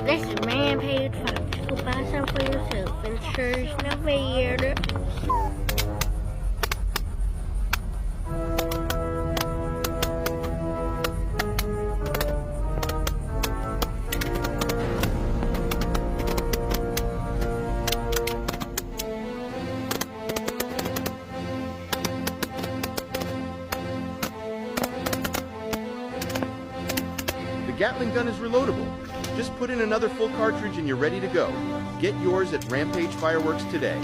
This is Rampage 5. Go buy some for yourself. Insure's not weird. The Gatling gun is reloadable. Just put in another full cartridge and you're ready to go. Get yours at Rampage Fireworks today.